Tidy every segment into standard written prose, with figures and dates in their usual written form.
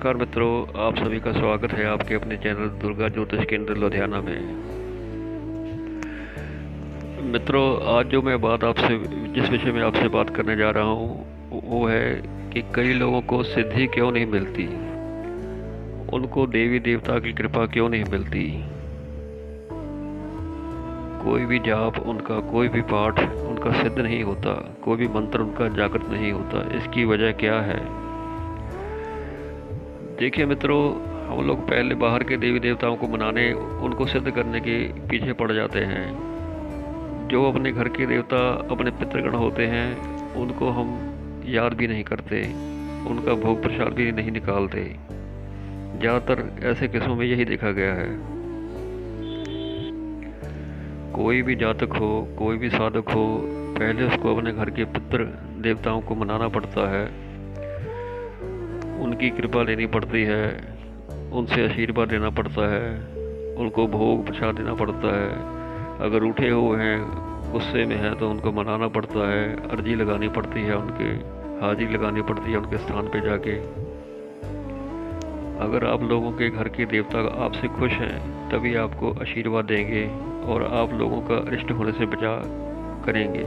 नमस्कार मित्रों, आप सभी का स्वागत है आपके अपने चैनल दुर्गा ज्योतिष केंद्र लुधियाना में। मित्रों, आज जो मैं जिस विषय में आपसे बात करने जा रहा हूँ वो है कि कई लोगों को सिद्धि क्यों नहीं मिलती, उनको देवी देवता की कृपा क्यों नहीं मिलती। कोई भी जाप उनका, कोई भी पाठ उनका सिद्ध नहीं होता, कोई भी मंत्र उनका जागृत नहीं होता। इसकी वजह क्या है? देखिए मित्रों, हम लोग पहले बाहर के देवी देवताओं को मनाने, उनको सिद्ध करने के पीछे पड़ जाते हैं। जो अपने घर के देवता, अपने पितृगण होते हैं, उनको हम याद भी नहीं करते, उनका भोग प्रसाद भी नहीं निकालते। ज़्यादातर ऐसे केसों में यही देखा गया है। कोई भी जातक हो, कोई भी साधक हो, पहले उसको अपने घर के पितृ देवताओं को मनाना पड़ता है, उनकी कृपा लेनी पड़ती है, उनसे आशीर्वाद लेना पड़ता है, उनको भोग प्रसाद देना पड़ता है। अगर रूठे हुए हैं, गुस्से में हैं, तो उनको मनाना पड़ता है, अर्जी लगानी पड़ती है, उनके हाजिरी लगानी पड़ती है उनके स्थान पे जाके। अगर आप लोगों के घर के देवता आपसे खुश हैं, तभी आपको आशीर्वाद देंगे और आप लोगों का अरिष्ट होने से बचा करेंगे।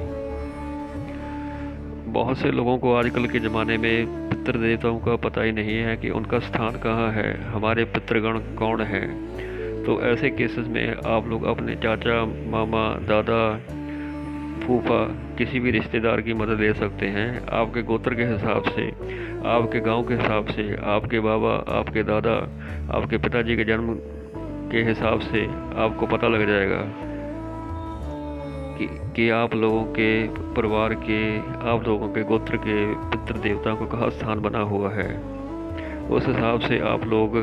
बहुत से लोगों को आजकल के ज़माने में पितृ देवताओं का पता ही नहीं है कि उनका स्थान कहाँ है, हमारे पितृगण कौन हैं। तो ऐसे केसेस में आप लोग अपने चाचा, मामा, दादा, फूफा, किसी भी रिश्तेदार की मदद ले सकते हैं। आपके गोत्र के हिसाब से, आपके गांव के हिसाब से, आपके बाबा, आपके दादा, आपके पिताजी के जन्म के हिसाब से आपको पता लग जाएगा कि आप लोगों के परिवार के, आप लोगों के गोत्र के पितृ देवताओं को कहाँ स्थान बना हुआ है। उस हिसाब से आप लोग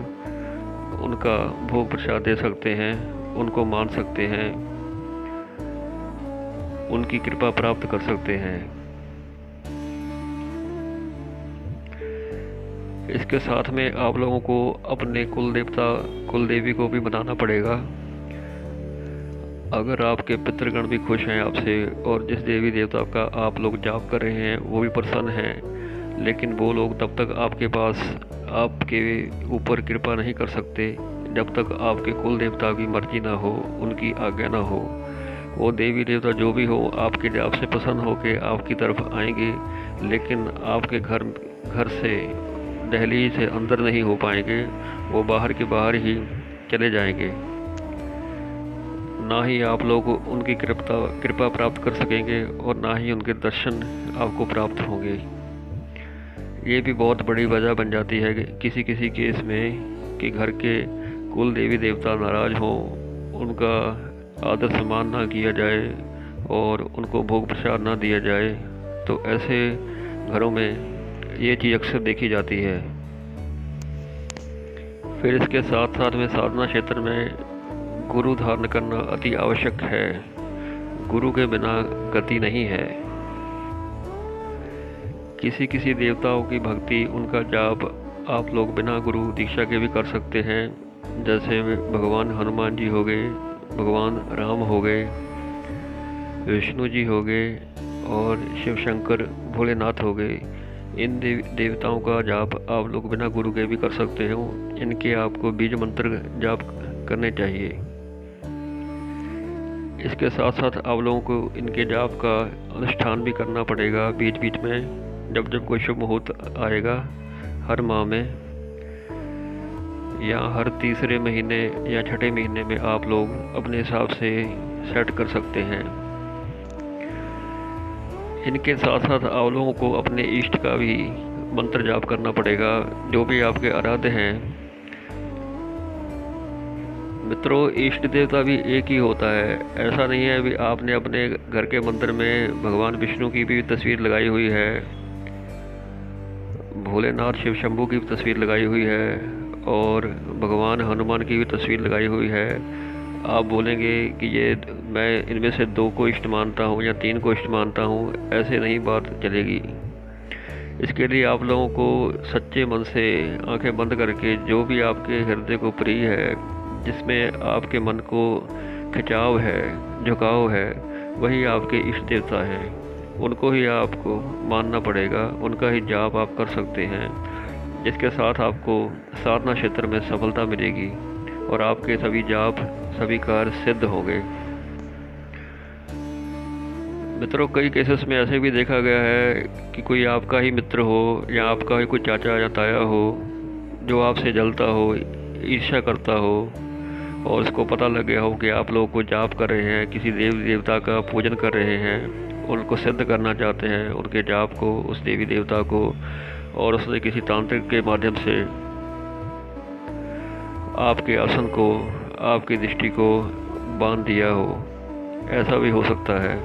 उनका भोग प्रसाद दे सकते हैं, उनको मान सकते हैं, उनकी कृपा प्राप्त कर सकते हैं। इसके साथ में आप लोगों को अपने कुल देवता, कुल देवी को भी मनाना पड़ेगा। अगर आपके पितृगण भी खुश हैं आपसे और जिस देवी देवता का आप लोग जाप कर रहे हैं वो भी प्रसन्न हैं, लेकिन वो लोग तब तक आपके पास, आपके ऊपर कृपा नहीं कर सकते जब तक आपके कुल देवता की मर्जी ना हो, उनकी आज्ञा ना हो। वो देवी देवता जो भी हो, आपके जाप से प्रसन्न होकर आपकी तरफ आएंगे, लेकिन आपके घर से, दहलीज से अंदर नहीं हो पाएंगे। वो बाहर के बाहर ही चले जाएंगे। ना ही आप लोग उनकी कृपा प्राप्त कर सकेंगे और ना ही उनके दर्शन आपको प्राप्त होंगे। ये भी बहुत बड़ी वजह बन जाती है किसी किसी केस में कि घर के कुल देवी देवता नाराज़ हों, उनका आदर सम्मान ना किया जाए और उनको भोग प्रसाद ना दिया जाए। तो ऐसे घरों में ये चीज़ अक्सर देखी जाती है। फिर इसके साथ साथ में साधना क्षेत्र में गुरु धारण करना अति आवश्यक है। गुरु के बिना गति नहीं है। किसी किसी देवताओं की भक्ति, उनका जाप आप लोग बिना गुरु दीक्षा के भी कर सकते हैं। जैसे भगवान हनुमान जी हो गए, भगवान राम हो गए, विष्णु जी हो गए और शिव शंकर भोलेनाथ हो गए। इन देवताओं का जाप आप लोग बिना गुरु के भी कर सकते हो। इनके आपको बीज मंत्र जाप करने चाहिए। इसके साथ साथ आप लोगों को इनके जाप का अनुष्ठान भी करना पड़ेगा बीच बीच में, जब जब कोई शुभ मुहूर्त आएगा, हर माह में या हर तीसरे महीने या छठे महीने में आप लोग अपने हिसाब से सेट कर सकते हैं। इनके साथ साथ आप लोगों को अपने इष्ट का भी मंत्र जाप करना पड़ेगा, जो भी आपके आराध्य हैं। मित्रों, इष्ट देवता भी एक ही होता है। ऐसा नहीं है भी आपने अपने घर के मंदिर में भगवान विष्णु की भी तस्वीर लगाई हुई है, भोलेनाथ शिव शंभू की भी तस्वीर लगाई हुई है और भगवान हनुमान की भी तस्वीर लगाई हुई है। आप बोलेंगे कि ये मैं इनमें से 2 को इष्ट मानता हूँ या 3 को इष्ट मानता हूँ, ऐसे नहीं बात चलेगी। इसके लिए आप लोगों को सच्चे मन से आंखें बंद करके जो भी आपके हृदय को प्रिय है, जिसमें आपके मन को खिंचाव है, झुकाव है, वही आपके इष्ट देवता हैं। उनको ही आपको मानना पड़ेगा, उनका ही जाप आप कर सकते हैं। इसके साथ आपको साधना क्षेत्र में सफलता मिलेगी और आपके सभी जाप, सभी कार्य सिद्ध होंगे। मित्रों, कई केसेस में ऐसे भी देखा गया है कि कोई आपका ही मित्र हो या आपका ही कोई चाचा या ताया हो जो आपसे जलता हो, ईर्ष्या करता हो, और उसको पता लग गया हो कि आप लोगों को जाप कर रहे हैं, किसी देवी देवता का पूजन कर रहे हैं, उनको सिद्ध करना चाहते हैं उनके जाप को, उस देवी देवता को, और उसने किसी तांत्रिक के माध्यम से आपके आसन को, आपकी दृष्टि को बांध दिया हो। ऐसा भी हो सकता है।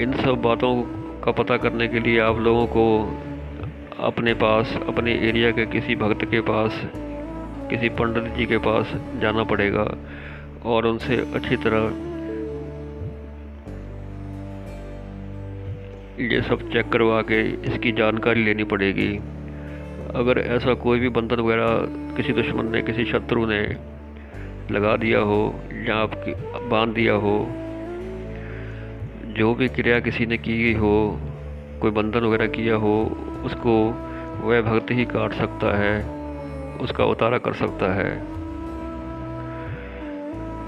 इन सब बातों का पता करने के लिए आप लोगों को अपने पास, अपने एरिया के किसी भक्त के पास, किसी पंडित जी के पास जाना पड़ेगा और उनसे अच्छी तरह ये सब चेक करवा के इसकी जानकारी लेनी पड़ेगी। अगर ऐसा कोई भी बंधन वगैरह किसी दुश्मन ने, किसी शत्रु ने लगा दिया हो या आपकी बांध दिया हो, जो भी क्रिया किसी ने की हो, कोई बंधन वगैरह किया हो, उसको वह भक्त ही काट सकता है, उसका उतारा कर सकता है।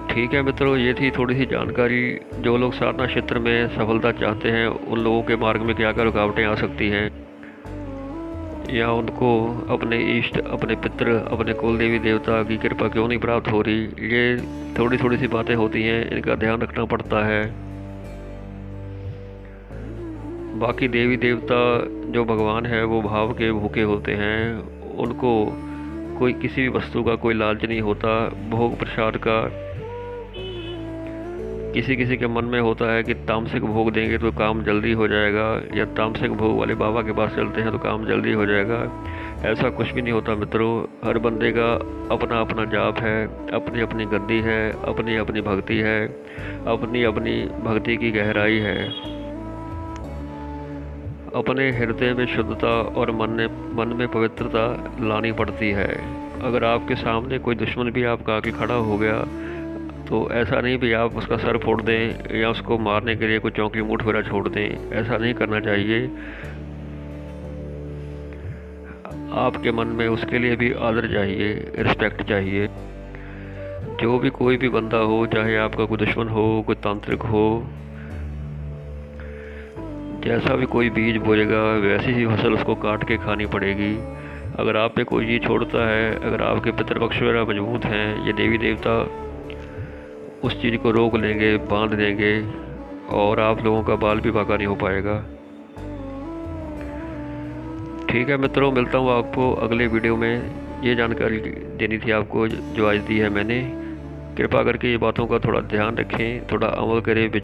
ठीक है मित्रों, ये थी थोड़ी सी जानकारी। जो लोग साधना क्षेत्र में सफलता चाहते हैं उन लोगों के मार्ग में क्या क्या रुकावटें आ सकती हैं, या उनको अपने इष्ट, अपने पितृ, अपने कुल देवी देवता की कृपा क्यों नहीं प्राप्त हो रही, ये थोड़ी सी बातें होती हैं, इनका ध्यान रखना पड़ता है। बाकी देवी देवता जो भगवान है वो भाव के भूखे होते हैं, उनको कोई किसी भी वस्तु का कोई लालच नहीं होता। भोग प्रसाद का किसी किसी के मन में होता है कि तामसिक भोग देंगे तो काम जल्दी हो जाएगा, या तामसिक भोग वाले बाबा के पास चलते हैं तो काम जल्दी हो जाएगा। ऐसा कुछ भी नहीं होता मित्रों। हर बंदे का अपना अपना जाप है, अपनी अपनी गद्दी है, अपनी अपनी भक्ति है, अपनी अपनी भक्ति की गहराई है। अपने हृदय में शुद्धता और मन में पवित्रता लानी पड़ती है। अगर आपके सामने कोई दुश्मन भी आपका आके खड़ा हो गया तो ऐसा नहीं भी आप उसका सर फोड़ दें या उसको मारने के लिए कोई चौकी मूठ वगैरह छोड़ दें, ऐसा नहीं करना चाहिए। आपके मन में उसके लिए भी आदर चाहिए, रिस्पेक्ट चाहिए। जो भी कोई भी बंदा हो, चाहे आपका कोई दुश्मन हो, कोई तांत्रिक हो, जैसा भी कोई बीज बोएगा वैसी ही फसल उसको काट के खानी पड़ेगी। अगर आप पे कोई चीज़ छोड़ता है, अगर आपके पितृपक्ष वगैरह मजबूत हैं, ये देवी देवता उस चीज़ को रोक लेंगे, बांध देंगे, और आप लोगों का बाल भी बाका नहीं हो पाएगा। ठीक है मित्रों, मिलता हूँ आपको अगले वीडियो में। ये जानकारी देनी थी आपको जो आज दी है मैंने। कृपा करके ये बातों का थोड़ा ध्यान रखें, थोड़ा अमल करें।